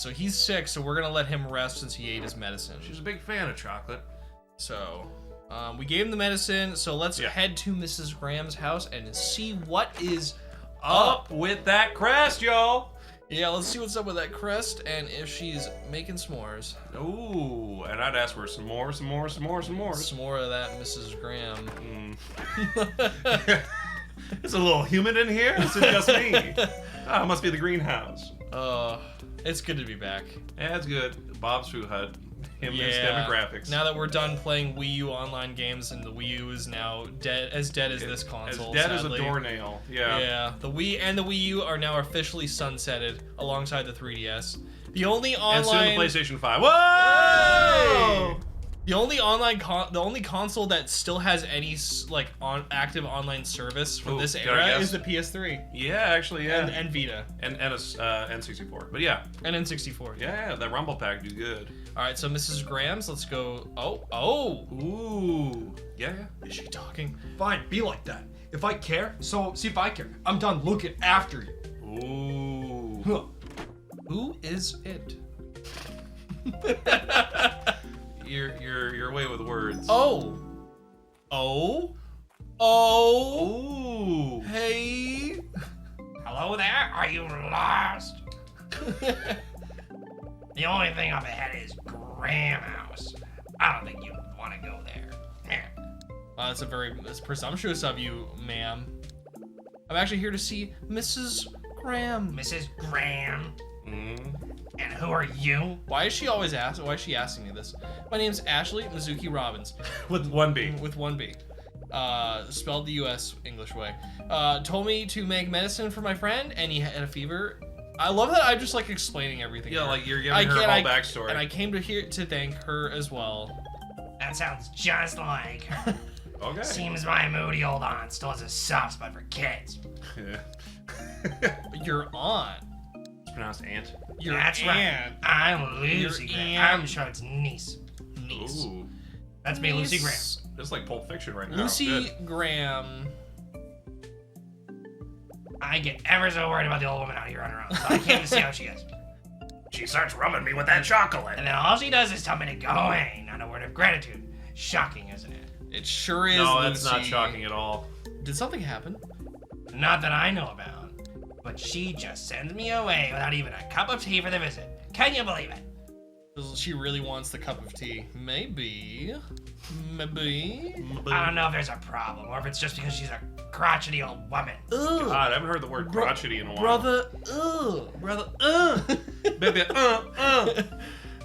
so he's sick, so we're gonna let him rest since he ate his medicine. She's a big fan of chocolate. So, we gave him the medicine, so let's head to Mrs. Graham's house and see what is up with that crest, y'all. Yeah, let's see what's up with that crest and if she's making s'mores. Ooh, and I'd ask for some more. Some more of that Mrs. Graham. It's a little humid in here. Is it just me? Oh, it must be the greenhouse. It's good to be back. Yeah, it's good. Bob's Food Hut. Him and his demographics. Now that we're done playing Wii U online games and the Wii U is now dead as this console. As dead sadly. as a doornail. Yeah. Yeah. The Wii and the Wii U are now officially sunsetted alongside the 3DS. The only online and soon the PlayStation 5. Whoa! The only online the only console that still has any like active online service for this era is the PS3. Yeah, actually, yeah. And Vita. And N64. But yeah. And N64. Yeah, that Rumble Pack do good. All right, so Mrs. Graham's, let's go. Oh. Ooh. Yeah. Is she talking? Fine, be like that. If I care, so see if I care. I'm done looking after you. Ooh. Huh. Who is it? You're away with words. Oh. Ooh. Hey. Hello there. Are you lost? The only thing up ahead is Graham House. I don't think you want to go there. That's presumptuous of you, ma'am. I'm actually here to see Mrs. Graham. Mrs. Graham. Mm. And who are you? Why is she asking me this? My name's Ashley Mizuki Robbins. With one B. With one B. Spelled the U.S. English way. Told me to make medicine for my friend, and he had a fever. I love that I'm just like explaining everything. Yeah, like you're giving her a whole backstory. And I came to thank her as well. That sounds just like her. Okay. Seems my moody old aunt still has a soft spot for kids. Your aunt. It's pronounced aunt. That's aunt. Right. I'm Lucy Graham. I'm sure it's niece. Ooh. That's me, Lucy Graham. It's like Pulp Fiction right now. Lucy Graham. I get ever so worried about the old woman out here on her own, so I can't even see how she is. She starts rubbing me with that chocolate. And then all she does is tell me to go away, not a word of gratitude. Shocking, isn't it? It sure is, No, Lucy. that's not shocking at all. Did something happen? Not that I know about. But she just sends me away without even a cup of tea for the visit. Can you believe it? She really wants the cup of tea. Maybe. I don't know if there's a problem, or if it's just because she's a crotchety old woman. Ugh. God, I haven't heard the word crotchety in a while. Brother, Baby,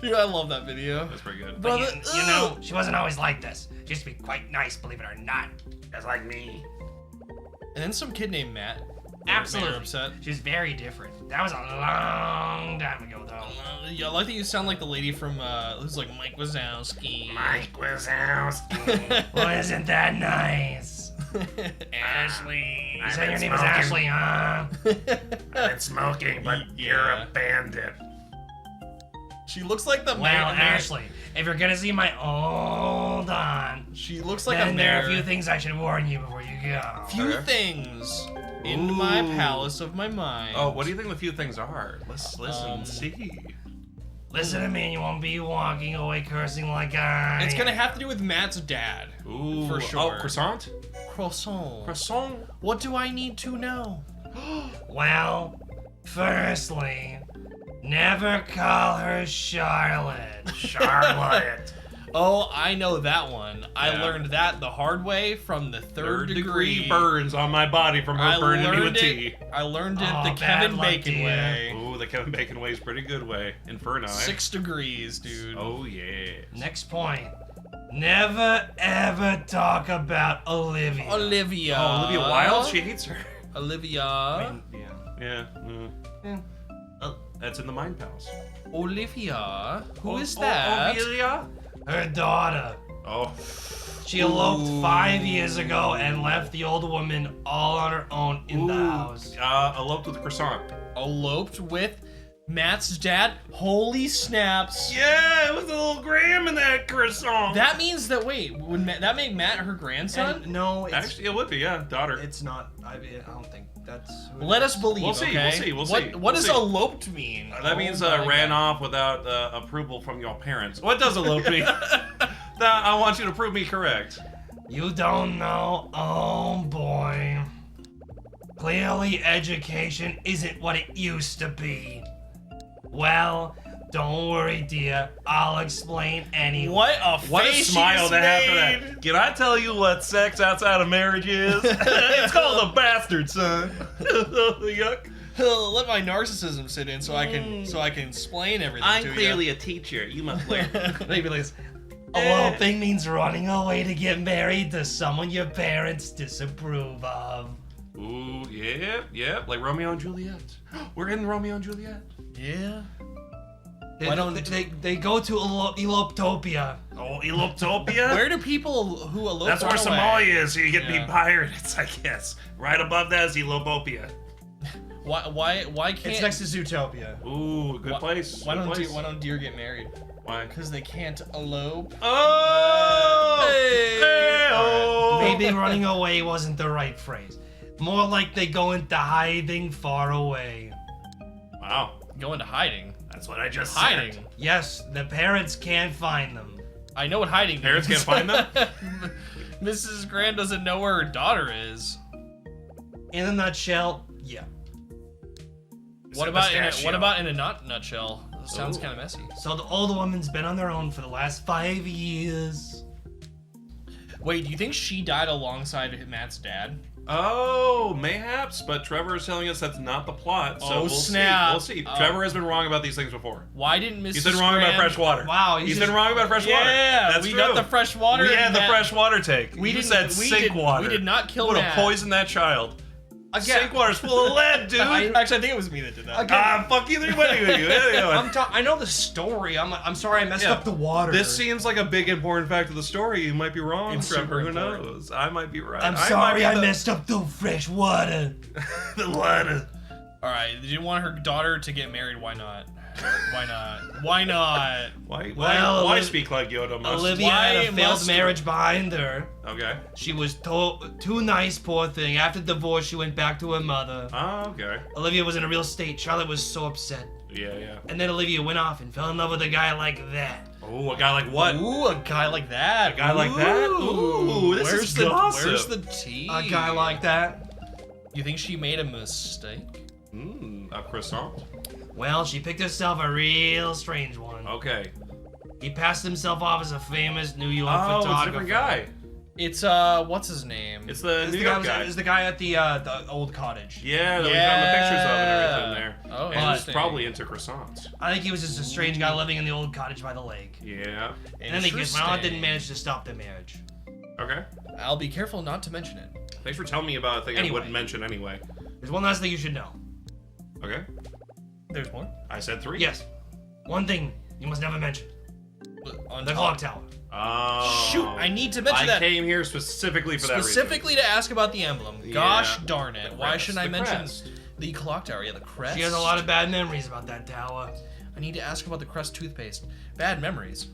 Dude, I love that video. That's pretty good. But you know, she wasn't always like this. She used to be quite nice, believe it or not. Just like me. And then some kid named Matt. Absolutely. Upset. She's very different. That was a long time ago, though. Yeah, I like that you sound like the lady from, who's like Mike Wazowski. Mike Wazowski. Well, isn't that nice? Ashley. You said your name is Ashley, huh? I've been smoking, but you're a bandit. She looks like the Well, Ashley, if you're gonna see my old aunt, she looks like then a there are a few things I should warn you before you go. Few things in my palace of my mind. Oh, what do you think the few things are? Let's listen and see. Listen to me and you won't be walking away cursing like I It's gonna have to do with Matt's dad. Ooh. For sure. Oh, croissant? Croissant. Croissant? What do I need to know? Well, firstly, never call her Charlotte. Charlotte. Oh, I know that one. I learned that the hard way from the third degree burns on my body from her burning me with tea. I learned it the Kevin Bacon way. Ooh, the Kevin Bacon way is pretty good way. Inferno. 6 degrees, dude. Oh, yeah. Next point. Never ever talk about Olivia. Olivia. Oh, Olivia Wilde? She hates her. Olivia. I mean, Yeah. Oh, that's in the Mind Palace. Olivia? Who is that? Olivia? her daughter. Oh. She eloped 5 years ago and left the old woman all on her own in the house. Eloped with a croissant. Eloped with Matt's dad? Holy snaps. Yeah, it was a little Graham in that croissant. That means that, wait, would that make Matt her grandson? And no, it's, Actually, it would be, yeah, daughter. it's not. I don't think that's. Let us believe, We'll see, okay? we'll see. What does We'll see. eloped mean? That means Oh my ran God. off without approval from your parents. What does elope mean? Now, I want you to prove me correct. You don't know? Oh boy. Clearly education isn't what it used to be. Well, don't worry, dear. I'll explain anyway. What a What a face she smile just to have for made. that. Can I tell you what sex outside of marriage is? It's called a bastard, son. Yuck. Let my narcissism sit in so I can explain everything to you. a teacher. You must learn. Maybe like this. Eloping means running away to get married to someone your parents disapprove of. Ooh, yeah, like Romeo and Juliet. We're in Romeo and Juliet. Yeah. Why don't they go to Eloptopia? Oh, Eloptopia? Where do people who elope That's where run away? Somalia is, so you get to Yeah. be pirates, I guess. Right above that is Elopopia. Why can't? It's next to Zootopia. Ooh, good place. Why good place. don't deer get married? Why? Because they can't elope. Oh! Hey! Maybe running away wasn't the right phrase. More like they go into hiding far away. Wow, Go into hiding. that's what I just Hiding. said. Yes, the parents can't find them. I know what hiding Parents means. can't find them? Mrs. Grant doesn't know where her daughter is. In a nutshell, yeah. What about in a nutshell? This sounds Ooh. kind of messy. So the old woman's been on their own for the last 5 years. Wait, do you think she died alongside Matt's dad? Oh, mayhaps, but Trevor is telling us that's not the plot, so Oh, we'll snap. see. We'll see. Oh. Trevor has been wrong about these things before. Why didn't Mrs. He's been wrong about Grant- fresh water. Wow, He's been wrong about fresh water. Yeah, That's we true. got the fresh water. We and had the Matt- fresh water take. We You didn't- said we sink did- water. we did not kill Would Matt. have poisoned that child. Again. Sink water's full of lead, dude. Actually, I think it was me that did that. Okay. Fuck either way. I know the story. I'm sorry I messed Yeah. up the water. This seems like a big important fact of the story. You might be wrong, It's Trevor. super Who important. knows? I might be right. I'm might sorry be I the- messed up the fresh water. the water. All right, did you want her daughter to get married? Why not? Why not? Why not? Well, why speak like Yoda must? Olivia had Why a failed must- marriage behind her. Okay. She was too nice, poor thing. After divorce, she went back to her mother. Oh, okay. Olivia was in a real state. Charlotte was so upset. Yeah. And then Olivia went off and fell in love with a guy like that. Oh, a guy like what? Ooh, a guy like that. A guy like that? Ooh, this where's is the gossip. Where's the tea? A guy like that. You think she made a mistake? A croissant. Well, she picked herself a real strange one. Okay. He passed himself off as a famous New York Oh, it's a photographer. different guy. It's what's his name? It's the It's New the York guy, guy. is the guy at the old cottage. Yeah, that we found the pictures of and everything there. Oh, and he's interesting. probably into croissants. I think he was just a strange guy living in the old cottage by the lake. Yeah. And then they get my aunt didn't Interesting. manage to stop the marriage. Okay. I'll be careful not to mention it. Thanks for telling me about a thing I Anyway. wouldn't mention anyway. There's one last thing you should know. Okay. There's more. I said 3. Yes. One thing you must never mention. On The top. clock tower. Oh. Shoot, I need to mention I that. came here specifically for that reason. Specifically to ask about the emblem. Yeah. Gosh darn it. The Why crest, shouldn't I the mention crest. the clock tower? Yeah, the crest. She has a lot of bad memories about that tower. I need to ask about the crest toothpaste. Bad memories.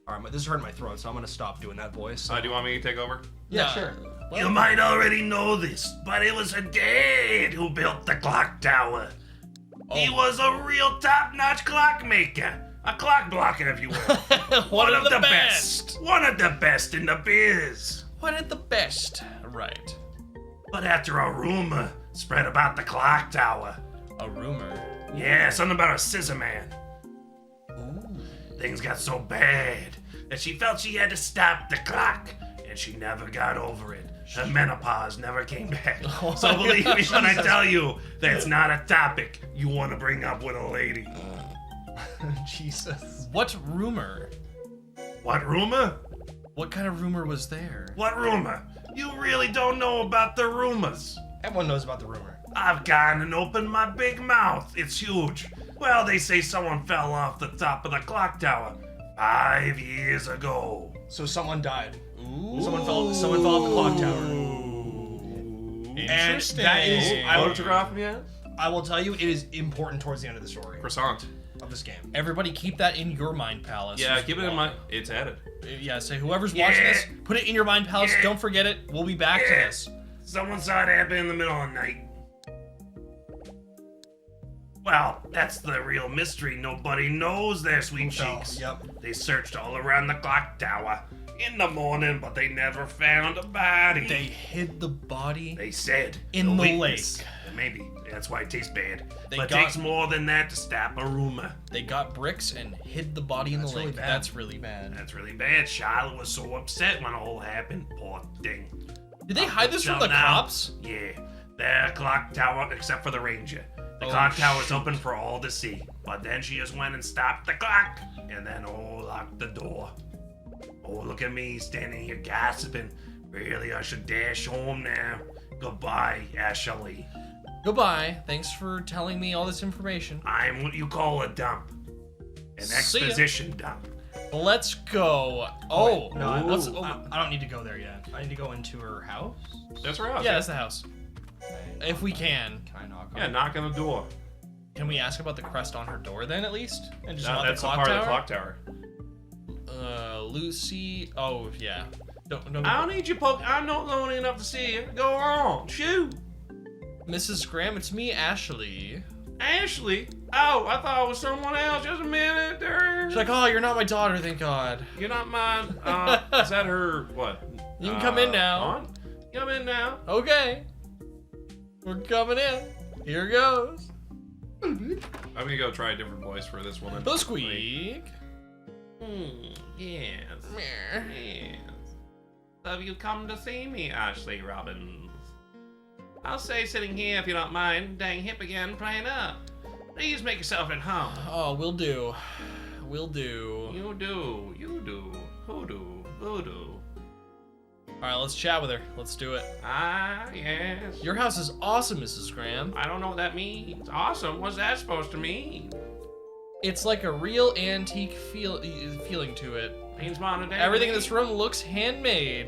Alright, this is hurting my throat, so I'm gonna stop doing that voice. Do you want me to take over? Yeah, Nah. sure. Well, You might already know this, but it was her dad who built the clock tower. He was a real top-notch clockmaker. A clock blocker, if you will. One of the best. One of the best in the biz. One of the best. Right. But after a rumor spread about the clock tower, A rumor. yeah, something about a scissor man, Ooh. things got so bad that she felt she had to stop the clock, and she never got over it. Her menopause never came back. Oh So my believe me God, when I Jesus. tell you that's not a topic you want to bring up with a lady. Jesus. What rumor? What rumor? What kind of rumor was there? What rumor? You really don't know about the rumors. Everyone knows about the rumor. I've gone and opened my big mouth. It's huge. Well, they say someone fell off the top of the clock tower 5 years ago. So someone died. Ooh. Someone fell off the clock tower. Interesting. that is- I would- Photograph me, yes? I will tell you, it is important towards the end of the story Croissant. of this game. Everybody keep that in your mind palace. Yeah, keep it in mind. It's added. Yeah, say whoever's watching this, put it in your mind palace. Yeah. Don't forget it. We'll be back to this. Someone saw it happen in the middle of the night. Well, that's the real mystery. Nobody knows their sweet cheeks. Yep. They searched all around the clock tower in the morning, but they never found a body. They hid the body. They said In the witness. lake. Maybe that's why it tastes bad. They But it got- takes more than that to stop a rumor. They got bricks and hid the body in the That's lake. really bad. That's really bad. That's really bad. Charlotte was so upset when it all happened. Poor thing. Did they hide this from Till the now, cops? Yeah. The clock tower, except for the ranger. The Oh, clock tower's shoot. open for all to see. But then she just went and stopped the clock. And then, locked the door. Oh, look at me standing here gossiping. Really, I should dash home now. Goodbye, Ashley. Goodbye. Thanks for telling me all this information. I'm what you call a dump. An See ya. exposition dump. Let's go. Oh, No, I, let's. I, Oh, I don't need to go there yet. I need to go into her house. That's right. yeah, that's the house. If we can. Can I knock on Yeah, it? knock on the door. Can we ask about the crest on her door then, at least? And just No, not that's the the clock part tower? of the clock tower. Lucy. Oh, yeah. Don't I don't need you poke. I'm not lonely enough to see you. Go on, shoot. Mrs. Graham, it's me, Ashley. Ashley? Oh, I thought it was someone else. Just a minute there. She's like, oh, you're not my daughter, thank God. You're not mine. Is that her? What? You can come in now. Aunt? Come in now. Okay. We're coming in. Here goes. I'm gonna go try a different voice for this one. The squeak. Yes. Meh. Yes. Have you come to see me, Ashley Robbins? I'll stay sitting here if you don't mind. Dang hip again, playing up. Please make yourself at home. Oh, will do. Will do. You do. You do. Hoodoo. Voodoo. Alright, let's chat with her. Let's do it. Ah, yes. Your house is awesome, Mrs. Graham. I don't know what that means. Awesome. What's that supposed to mean? It's like a real antique feeling to it. Means modern day. Everything in this room looks handmade.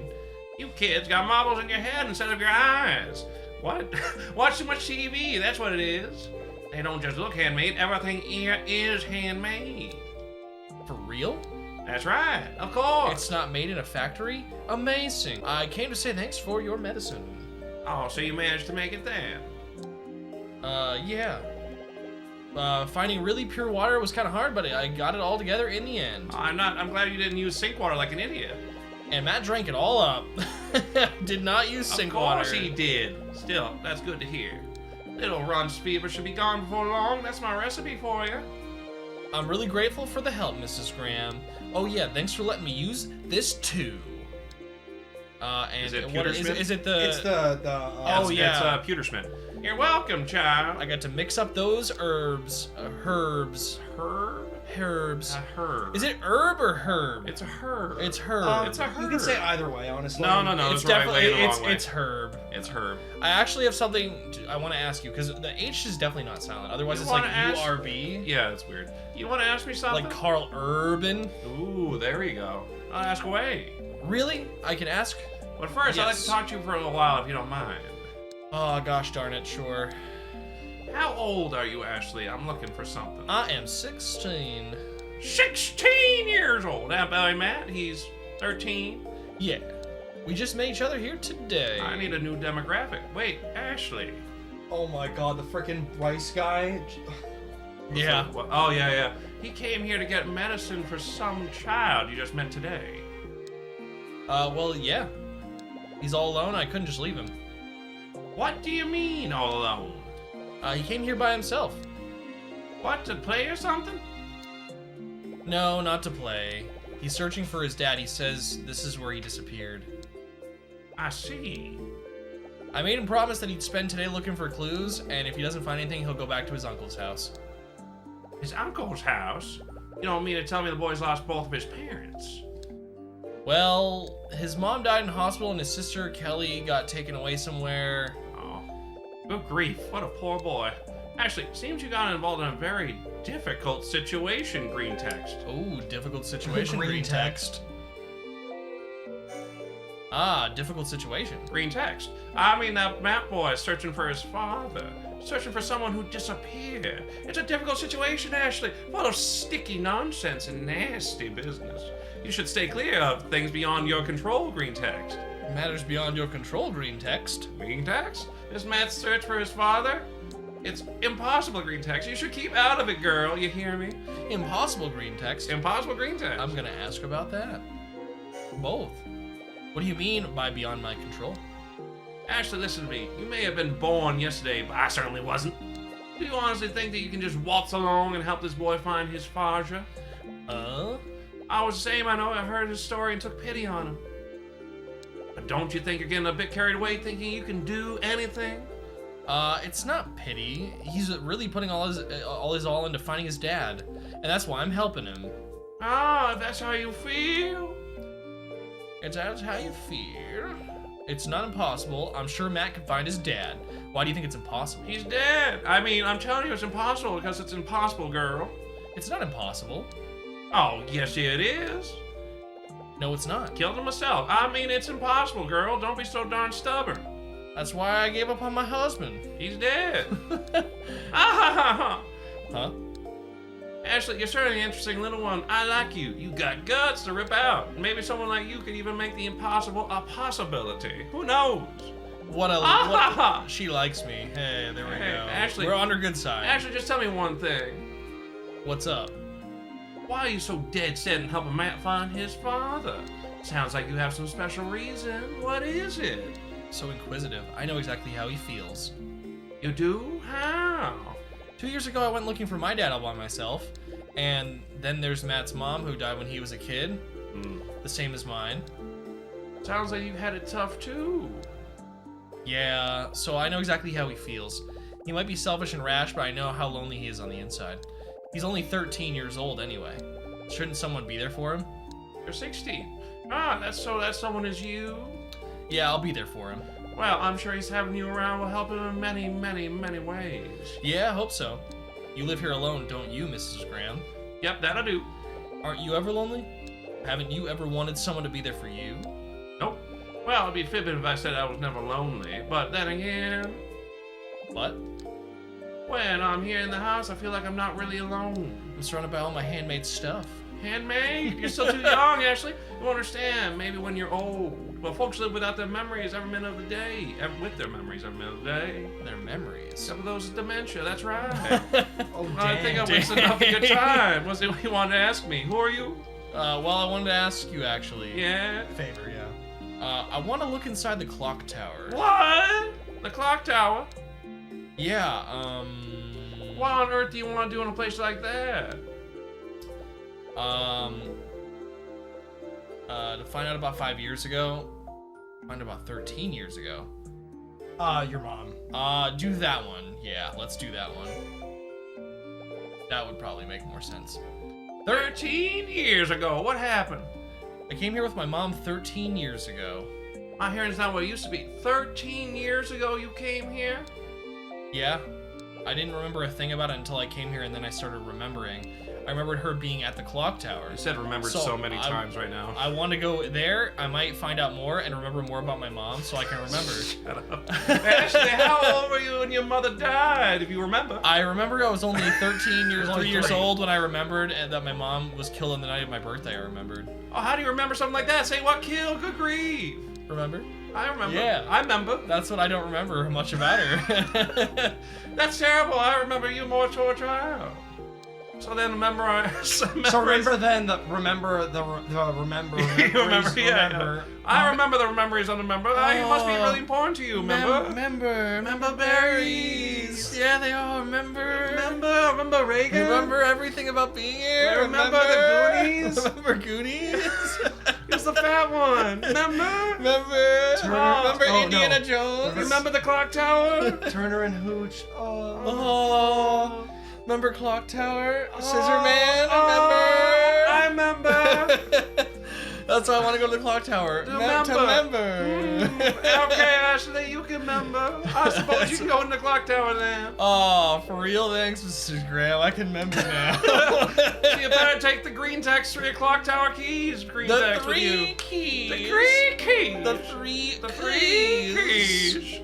You kids got marbles in your head instead of your eyes. What? Watch too much TV. That's what it is. They don't just look handmade. Everything here is handmade. For real? That's right. Of course. It's not made in a factory? Amazing. I came to say thanks for your medicine. Oh, so you managed to make it then? Yeah. Finding really pure water was kind of hard, but I got it all together in the end. I'm glad you didn't use sink water like an idiot. And Matt drank it all up. Did not use sink Of course water. he did. Still, that's good to hear. Little Ron's fever should be gone before long. That's my recipe for you. I'm really grateful for the help, Mrs. Graham. Oh yeah, thanks for letting me use this too. And Is it what is Pewtersmith? it the? It's the Oh, yeah. It's Pewtersmith. You're welcome, child. I got to mix up those herbs, herbs. Herb? Herbs. A herb. Is it herb or herb? It's a herb. It's herb. It's a You can say herb. either way, honestly. No. It's That's right. Way definitely the wrong way. it's herb. It's herb. I actually have something I want to ask you because the H is definitely not silent. Otherwise, You it's like wanna ask- URB, Yeah, that's weird. You want to ask me something? like Carl Urban. Ooh, there you go. I'll ask away. Really? I can ask? But first, I'd like Yes. to talk to you for a little while, if you don't mind. Oh gosh darn it, sure. How old are you, Ashley? I'm looking for something. I am 16. 16 years old. That boy Matt, he's 13. Yeah. We just met each other here today. I need a new demographic. Wait, Ashley. Oh my god, the freaking rice guy. Yeah. Oh, yeah. He came here to get medicine for some child you just met today. Well, yeah. He's all alone. I couldn't just leave him. What do you mean, all alone? He came here by himself. What, to play or something? No, not to play. He's searching for his dad. He says this is where he disappeared. I see. I made him promise that he'd spend today looking for clues, and if he doesn't find anything, he'll go back to his uncle's house. His uncle's house? You don't mean to tell me the boy's lost both of his parents? Well, his mom died in hospital, and his sister, Kelly, got taken away somewhere. Oh, good grief, what a poor boy. Actually, it seems you got involved in a very difficult situation, Green Text. Oh, difficult situation, Green green text. Ah, difficult situation. Green text. I mean, that map boy is searching for his father. Searching for someone who disappeared. It's a difficult situation, Ashley. Full of sticky nonsense and nasty business. You should stay clear of things beyond your control, green text. Matters beyond your control, green text. Green text? Is Matt's search for his father? It's impossible, green text. You should keep out of it, girl. You hear me? Impossible, green text. Impossible green text. I'm gonna ask about that. Both. What do you mean by beyond my control? Ashley, listen to me. You may have been born yesterday, but I certainly wasn't. Do you honestly think that you can just waltz along and help this boy find his father? I was the same, I know. I heard his story and took pity on him. But don't you think you're getting a bit carried away thinking you can do anything? It's not pity. He's really putting all his all into finding his dad, and that's why I'm helping him. Ah, that's how you feel? That's how you feel. It's not impossible. I'm sure Matt can find his dad. Why do you think it's impossible? He's dead. I mean, I'm telling you it's impossible because it's impossible, girl. It's not impossible. Oh, yes, it is. No, it's not. Killed him myself. I mean, it's impossible, girl. Don't be so darn stubborn. That's why I gave up on my husband. He's dead. Ah, Huh? Ashley, you're certainly an interesting little one. I like you. You got guts to rip out. Maybe someone like you could even make the impossible a possibility. Who knows? What she likes me. Hey, there we Hey, go. Ashley- We're on her good side. Ashley, just tell me one thing. What's up? Why are you so dead set in helping Matt find his father? Sounds like you have some special reason. What is it? So inquisitive. I know exactly how he feels. You do? How? 2 years ago, I went looking for my dad all by myself. And then there's Matt's mom, who died when he was a kid. The same as mine. Sounds like you had it tough too. Yeah, so I know exactly how he feels. He might be selfish and rash, but I know how lonely he is on the inside. He's only 13 years old anyway. Shouldn't someone be there for him? You're 16. Ah, that someone is you? Yeah, I'll be there for him. Well, I'm sure he's having you around will help him in many, many, many ways. Yeah, I hope so. You live here alone, don't you, Mrs. Graham? Yep, that'll do. Aren't you ever lonely? Haven't you ever wanted someone to be there for you? Nope. Well, it'd be fibbing if I said I was never lonely, but then again, What? when I'm here in the house, I feel like I'm not really alone. I'm surrounded by all my handmade stuff. Handmade? You're still too young, Ashley. You understand, maybe when you're old. But folks live without their memories every minute of the day. With their memories every minute of the day. Their memories. Some of those is dementia, that's right. Oh, I think I damn. wasted enough of your time. What's it you wanted to ask me? Who are you? Well, I wanted to ask you, actually. Yeah? Favor, yeah. I want to look inside the clock tower. What? The clock tower? Yeah, What on earth do you want to do in a place like that? To find out about 5 years ago, find out about 13 years ago. Your mom. Do that one. Yeah, let's do that one. That would probably make more sense. 13 years ago. What happened? I came here with my mom 13 years ago. My hearing's not what it used to be. 13 years ago you came here? Yeah, I didn't remember a thing about it until I came here, and then I started remembering. I remembered her being at the clock tower. You said remembered So, so many I- times right now. I want to go there. I might find out more and remember more about my mom, so I can remember. Shut up. Ashley, how old were you when your mother died, if you remember? I remember I was only 13 years, Only 3 years three. old when I remembered, and that my mom was killed on the night of my birthday. I remembered. Oh, how do you remember something like that? Say what killed? Good grief. Remember? I remember. Yeah. I remember. That's what I don't remember much about her. That's terrible. I remember you more to a child. So then remember. So remember then the remember. You remember, yeah. I remember the memories on the member. It must be really important to you, remember? Remember berries. Yeah, they all remember. Remember Reagan? Remember everything about being here. Remember the Goonies? Remember Goonies. It's the fat one. Remember? Remember Oh, Indiana no. Jones. Remember the clock tower? Turner and Hooch. Oh. Remember Clock Tower? Scissor Man? I remember. That's why I want to go to the clock tower. To remember. Okay, Ashley, you can remember. I suppose you can go in the clock tower now. Oh, for real? Thanks, Mr. Graham. I can remember now. You better take the green text 3 o'clock tower keys. Green The text with you. 3 keys. The 3 keys. The 3 The 3 keys. keys.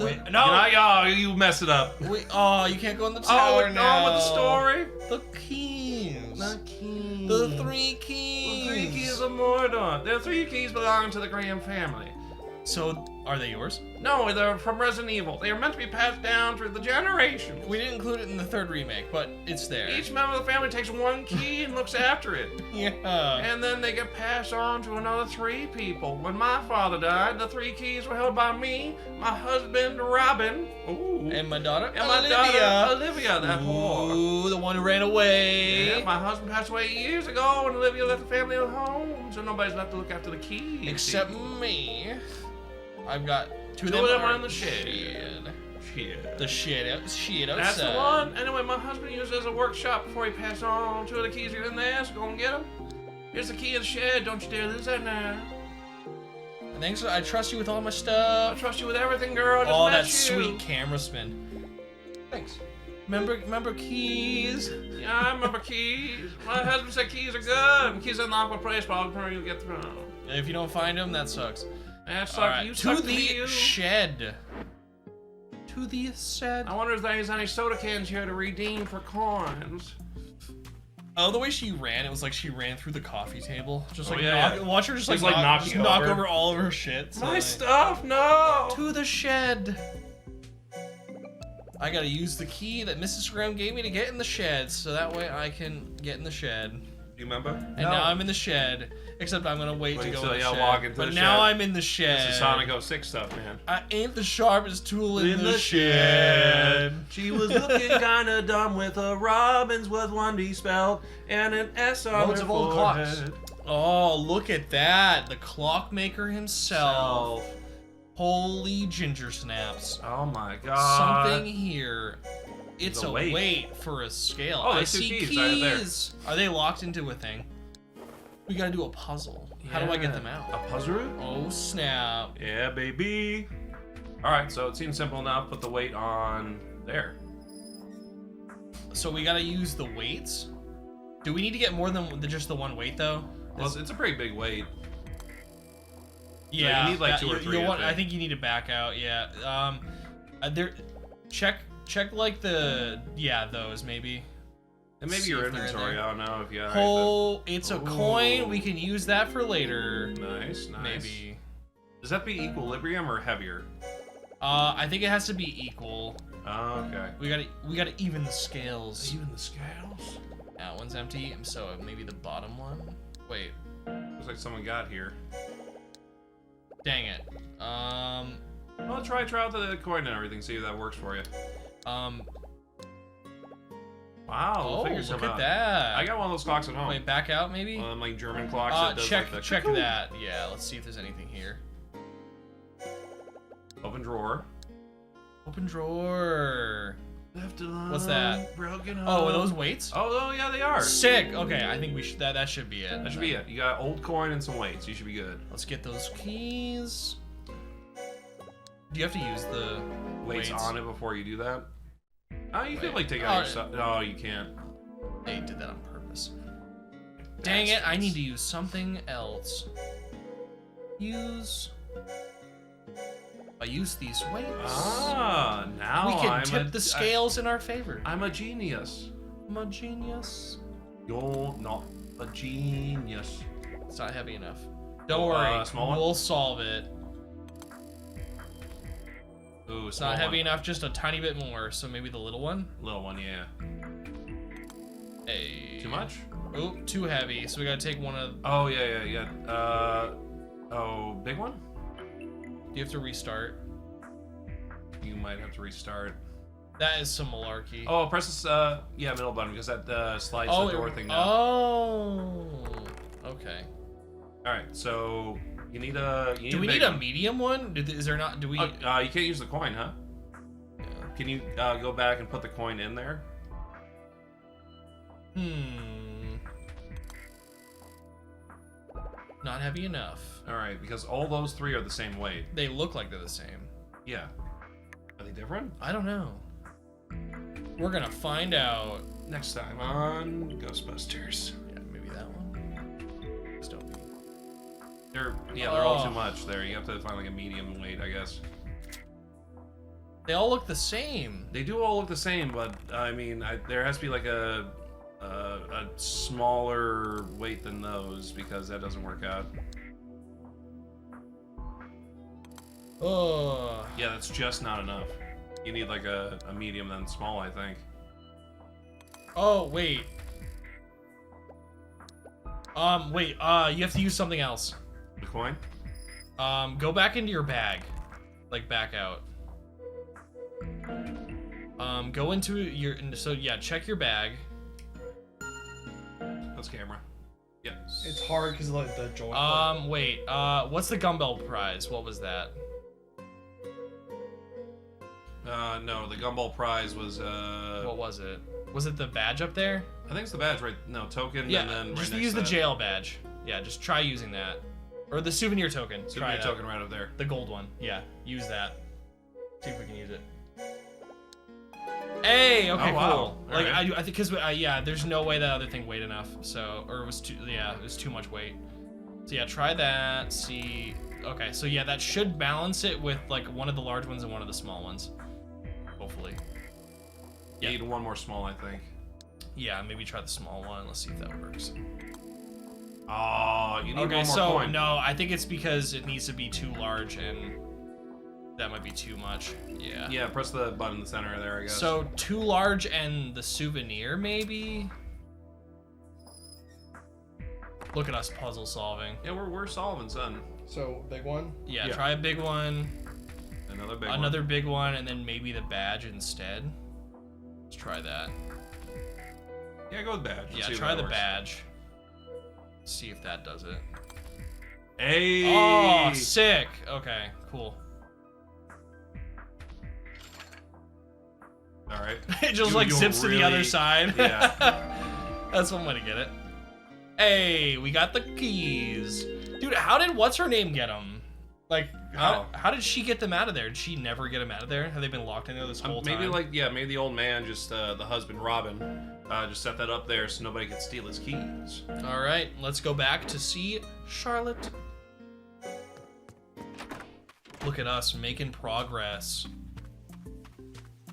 Wait, no. You mess it up. Wait, oh, you can't go in the Oh, tower we're now. going with the story. The keys. The keys. The 3 keys. The 3 keys of Mordor. The 3 keys belong to the Graham family. So, are they yours? No, they're from Resident Evil. They are meant to be passed down through the generations. We didn't include it in the 3rd remake, but it's there. Each member of the family takes 1 key and looks after it. Yeah. And then they get passed on to another 3 people. When my father died, the 3 keys were held by me, my husband, Robin, And my daughter, and my Olivia. daughter, Olivia, that whore. Ooh, the one who ran away. Yeah, my husband passed away years ago, and Olivia left the family at home, so nobody's left to look after the keys. Except me. I've got 2 Two of them are in the shed. Shed. The shed outside. That's the one. Anyway, my husband used it as a workshop before he passed on. 2 of the keys are in there, so go and get them. Here's the key of the shed. Don't you dare lose that now. Thanks. I trust you with all my I stuff. trust you with everything, girl. I just Oh, met that you. sweet camera spin. Thanks. Remember keys? Yeah, I remember keys. My husband said keys are good. Keys are an awkward place, but I'll probably get through. If you don't find them, that sucks. That sucks. All right, You to suck the you. shed. To the shed. I wonder if there's any soda cans here to redeem for coins. Oh, the way she ran, it was like she ran through the coffee table. Just like yeah. watch her just Just, like, like, knock, knocking just knock over. over all of her shit. So, My like, stuff, no. to the shed. I gotta use the key that Mrs. Graham gave me to get in the shed, so that way I can get in the shed. Do you remember? And now I'm in the shed. Except I'm gonna wait to go till in the you shed. walk into but the now shed. I'm in the shed. This is Sonic 06 stuff, man. I ain't the sharpest tool in, In the, the shed. She was looking kinda dumb with a Robbins with 1D spelled and an S on Loads her of old clocks. forehead. Oh, look at that. The clockmaker himself. Holy ginger snaps. Oh my god. Something here. It's The a weight. weight for a scale. Oh, I there's 2 see keys right there. keys. Are they locked into a thing? We gotta do a puzzle. How do I get them out? A puzzle? Oh, snap. Yeah, baby. Alright, so it seems simple enough. Put the weight on there. So we gotta use the weights? Do we need to get more than just the one weight, though? Well, it's a pretty big weight. Yeah, you need, like, that- 2 or you 3, know I what? think. I think you need to back out. Yeah. Check like those maybe. And maybe See your if they're in inventory. there. I don't know if you. Oh, it's a Ooh. coin. We can use that for later. Nice, nice. Maybe. Does that be equilibrium or heavier? I think it has to be equal. Oh, okay. We gotta even the scales. Even the scales. That one's empty, so maybe the bottom one. Wait, Looks like someone got here. dang it. Well, try out the coin and everything. See if that works for you. Wow, Oh, figure look something at out. that. I got one of those clocks at home. Wait, back out maybe. Like German clocks. That does Check like the check that. Yeah, let's see if there's anything here. Open drawer. Open drawer. Left alone. What's that? Broken Oh, are home. those weights? Oh, yeah, they are. Sick. Okay, I think we should. That should be it. That should be it. You got old coin and some weights. You should be good. Let's get those keys. Do you have to use the Weights on it before you do that. Oh, you can Wait. like take out your stuff. No, you can't. They did that on purpose. Dang it! I need to use something else. I use these weights. Ah, now we can I'm tip the scales in our favor. I'm a genius. I'm a genius. You're not a genius. It's not heavy enough. Don't worry. Small one? We'll solve it. Ooh, It's not heavy enough, just a tiny bit more. So maybe the little one? Little one, yeah. Hey. Too much? Oh, too heavy. So we gotta take one of. Oh, yeah. Oh, big one? You have to restart. You might have to restart. That is some malarkey. Oh, press this, middle button, because that slides the door thing down. Oh. Okay. Alright, so you need a. Do we need a medium one? Is there not? Do we? You can't use the coin, huh? Yeah. Can you go back and put the coin in there? Not heavy enough. All right, because all those 3 are the same weight. They look like they're the same. Yeah. Are they different? I don't know. We're gonna find out. Next time on Ghostbusters. Yeah, maybe that one. Just don't be. They're all Oh. too much there. You have to find like a medium weight, I guess. They all look the same. They do all look the same, but I mean, there has to be like a smaller weight than those because that doesn't work out. Oh. Yeah, that's just not enough. You need like a medium then small, I think. Oh, wait. Wait, you have to use something else. The coin? Go back into your bag. Like, back out. Go into your, so yeah, check your bag. That's camera. Yeah. It's hard because like the joint. Wait, what's the gumball prize? What was that? No, the gumball prize was What was it? Was it the badge up there? I think it's the badge, right? No, token, Yeah, and then right just next use to the that. jail badge. Yeah, just try using that. Or the souvenir token. Try Souvenir that. token right up there. The gold one. Yeah, use that. See if we can use it. Hey, okay, Oh, wow. cool. Like Alright. I think because yeah, there's no way that other thing weighed enough. So it was too much weight. So yeah, try that. See. Okay, so yeah, that should balance it with like one of the large ones and one of the small ones. Hopefully. You Yeah. need one more small, I think. Yeah, maybe try the small one. Let's see if that works. Oh, you need Okay, one more so coin. no, I think it's because it needs to be too large and that might be too much. Yeah. Yeah, press the button in the center there, I guess. So too large and the souvenir maybe? Look at us puzzle solving. yeah, we're solving, son. So big one. Yeah, Yeah. try a big one, Another big another big one, and then maybe the badge instead. Let's try that. one. Yeah, go with badge. Let's Yeah, see if try that the works. badge. See if that does it. Hey! Oh, sick. Okay, cool. All right. It just You- like you zips to the other really- side. Yeah. That's one way to get it. Hey, we got the keys. Dude, how did what's her name get them? Like, how did she get them out of there? Did she never get them out of there? Have they been locked in there this whole time? Maybe maybe the old man just the husband Robin just set that up there so nobody could steal his keys. All right, let's go back to see Charlotte. Look at us making progress.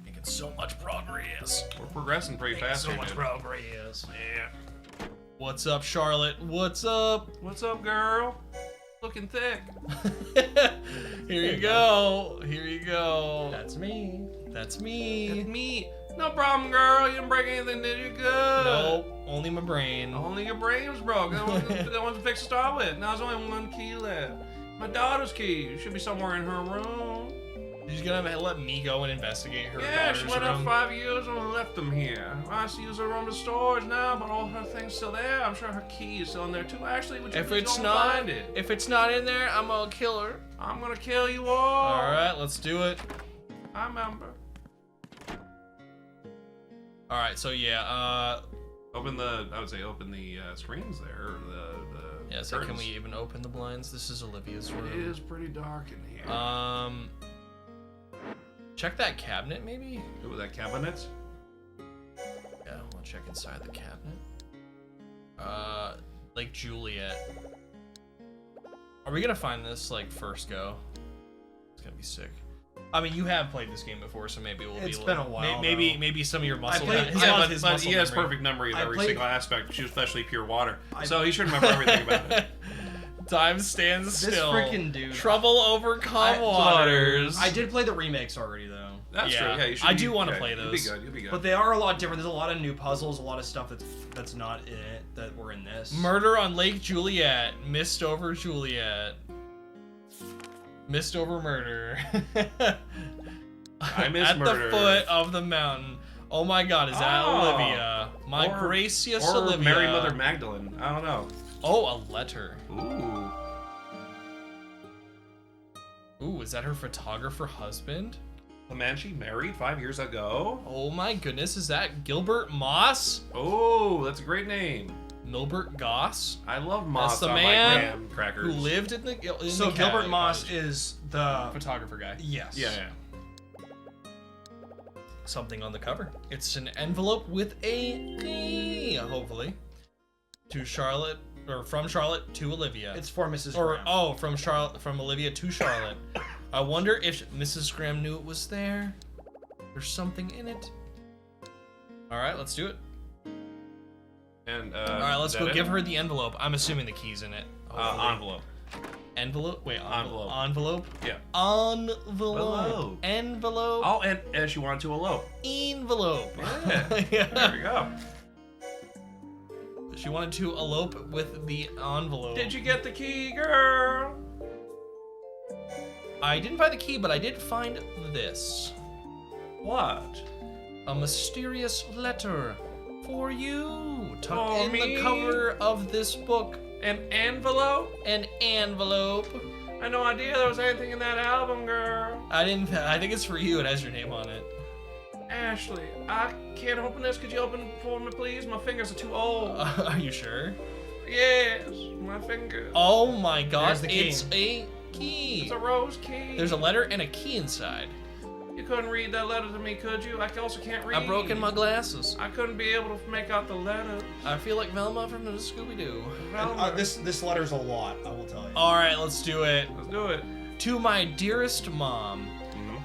Making so much progress. We're progressing pretty fast here, dude. progress. Yeah. What's up, Charlotte? What's up? What's up, girl? Looking thick. Here you go. Here you go. That's me. That's It's me. me. No problem, girl. You didn't break anything, did you? Good. Nope, only my brain. Only your brain was broke. That one's fixed to start with. Now there's only one key left. My daughter's key. It should be somewhere in her room. She's gonna let me go and investigate her Yeah, she daughter's went out room. 5 years and left them here. I see use her room to storage now, but all her things still there. I'm sure her key is still in there too. Ashley, would you If please it's go not, find it? if it's not in there, I'm gonna kill her. I'm gonna kill you all. All right, let's do it. I remember. All right, so yeah, Open the screens there. Or the yeah. So can curtains. we even open the blinds? This is Olivia's room. It is pretty dark in here. Check that cabinet, maybe. Ooh, that cabinet. Yeah, we'll check inside the cabinet. Lake Juliet. Are we gonna find this like first go? It's gonna be sick. I mean, you have played this game before, so maybe we'll be. It's been a while, Maybe though. maybe some of your muscle. played- his Yeah, mus- but, his but muscle he has memory. perfect memory of I every played- single aspect, especially pure water. I- So he should remember everything about it. Time stands This still. freaking dude. Trouble over calm waters. I did play the remakes already though, That's Yeah, true. Yeah, you should I be- do wanna yeah, play You'll be those. good. You'll be good. but they are a lot different. There's a lot of new puzzles, a lot of stuff that's not in it that were in this. Murder on Lake Juliet. Mist over Juliet. Mist over murder. I miss At murder. the foot of the mountain. Oh my god, is that Oh. Olivia? My Or- gracious or Olivia. Mary Mother Magdalene. I don't know. Oh, a letter. Ooh. Ooh, is that her photographer husband? The man she married 5 years ago. Oh my goodness, is that Gilbert Moss? Oh, that's a great name. Milbert Goss, I love moss the on my man graham crackers. who lived in the So the Gilbert Catholic Moss College. is the Photographer guy. yes. Yeah. Something on the cover. It's an envelope with a key, hopefully, to Charlotte, or from Charlotte to Olivia. It's for Mrs. Or Graham. from Olivia to Charlotte. I wonder if Mrs. Graham knew it was there. There's something in it. All right, let's do it. And All right, let's go give her the envelope. I'm assuming the key's in it. hopefully. Envelope. Envelope? Wait, Envelope. Envelope? Yeah. Envelope. Envelope. Oh, and she wanted to elope. Envelope. Yeah. There we go. She wanted to elope with the envelope. Did you get the key, girl? I didn't find the key, but I did find this. What? A mysterious letter for you. Tucked For in me? the cover of this book. An envelope? An envelope. I had no idea there was anything in that album, girl. I think it's for you. It has your name on it. Ashley, I can't open this. Could you open it for me, please? My fingers are too old. Are you sure? Yes, my fingers. Oh my god, There's the key. it's a key. It's a rose key. There's a letter and a key inside. You couldn't read that letter to me, could you? I also can't read. I've broken my glasses. I couldn't be able to make out the letter. I feel like Velma from the Scooby-Doo. This letter's a lot, I will tell you. Alright, let's do it. Let's do it. To my dearest mom,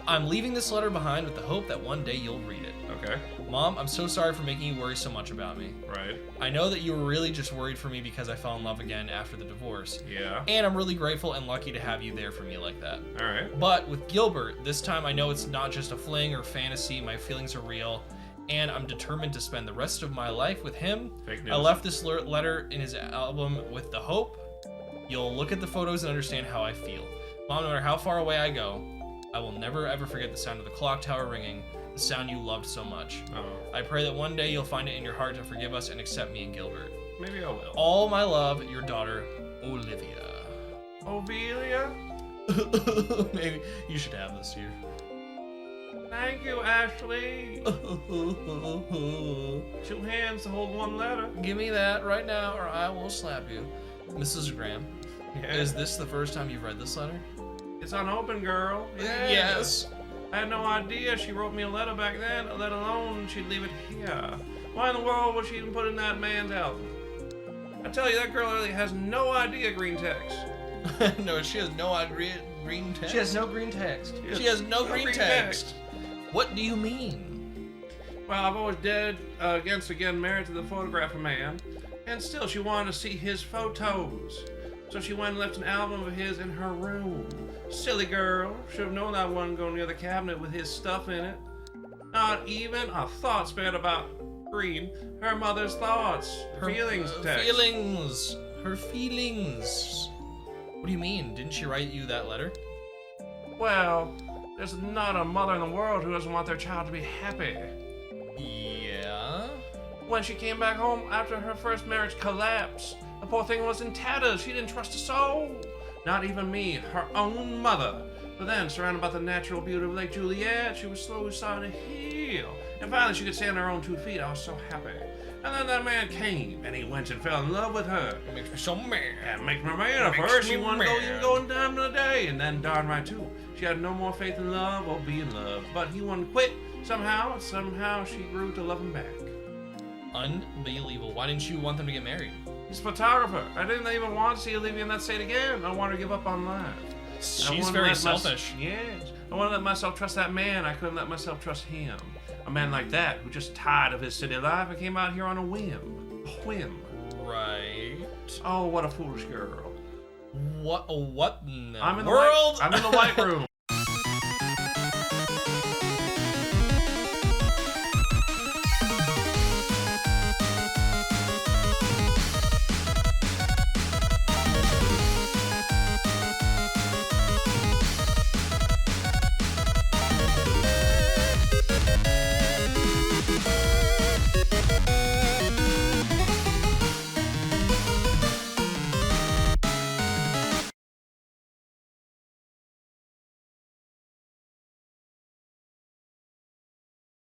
I'm leaving this letter behind with the hope that one day you'll read it. Okay. Mom, I'm so sorry for making you worry so much about me. Right. I know that you were really just worried for me because I fell in love again after the divorce. Yeah. And I'm really grateful and lucky to have you there for me like that. All right. But with Gilbert, this time I know it's not just a fling or fantasy, my feelings are real, and I'm determined to spend the rest of my life with him. Fake news. I left this letter in his album with the hope you'll look at the photos and understand how I feel. Mom, no matter how far away I go, I will never ever forget the sound of the clock tower ringing, the sound you loved so much. Oh. I pray that one day you'll find it in your heart to forgive us and accept me and Gilbert. Maybe I will. All my love, your daughter, Olivia. Ovelia? Maybe you should have this here. Thank you, Ashley. 2 hands to hold 1 letter. Give me that right now or I will slap you. Mrs. Graham, Yeah. is this the first time you've read this letter? It's unopened, girl. Yeah. Yes. I had no idea she wrote me a letter back then, let alone she'd leave it here. Why in the world would she even put it in that man's album? I tell you, that girl really has no idea green text. No, she has no green text. She has no green text. She has no green text. What do you mean? Well, I've always dead against again married to the photographer man, and still she wanted to see his photos. So she went and left an album of his in her room. Silly girl. Should have known I wouldn't go near the cabinet with his stuff in it. Not even a thought spared about Green, her mother's thoughts. Her Feelings text. Feelings. Her feelings. What do you mean? Didn't she write you that letter? Well, there's not a mother in the world who doesn't want their child to be happy. Yeah. When she came back home after her first marriage collapsed, the poor thing was in tatters. She didn't trust a soul. Not even me, her own mother. But then, surrounded by the natural beauty of Lake Juliet, she was slowly starting to heal. And finally, she could stand on her own 2 feet. I was so happy. And then that man came, and he went and fell in love with her. It makes me so mad. That makes me mad. At Makes first, me she wanted to go mad. even going down a day, and then darn right too. She had no more faith in love or being loved. But he wouldn't quit. Somehow she grew to love him back. Unbelievable. Why didn't you want them to get married? He's a photographer. I didn't even want to see Olivia in that state again. I wanted to give up on life. She's very selfish. Yes. I want to let myself trust that man. I couldn't let myself trust him. A man like that who just tired of his city life and came out here on a whim. A whim. Right. Oh, what a foolish girl. What in the I'm in the world? I'm in the white room.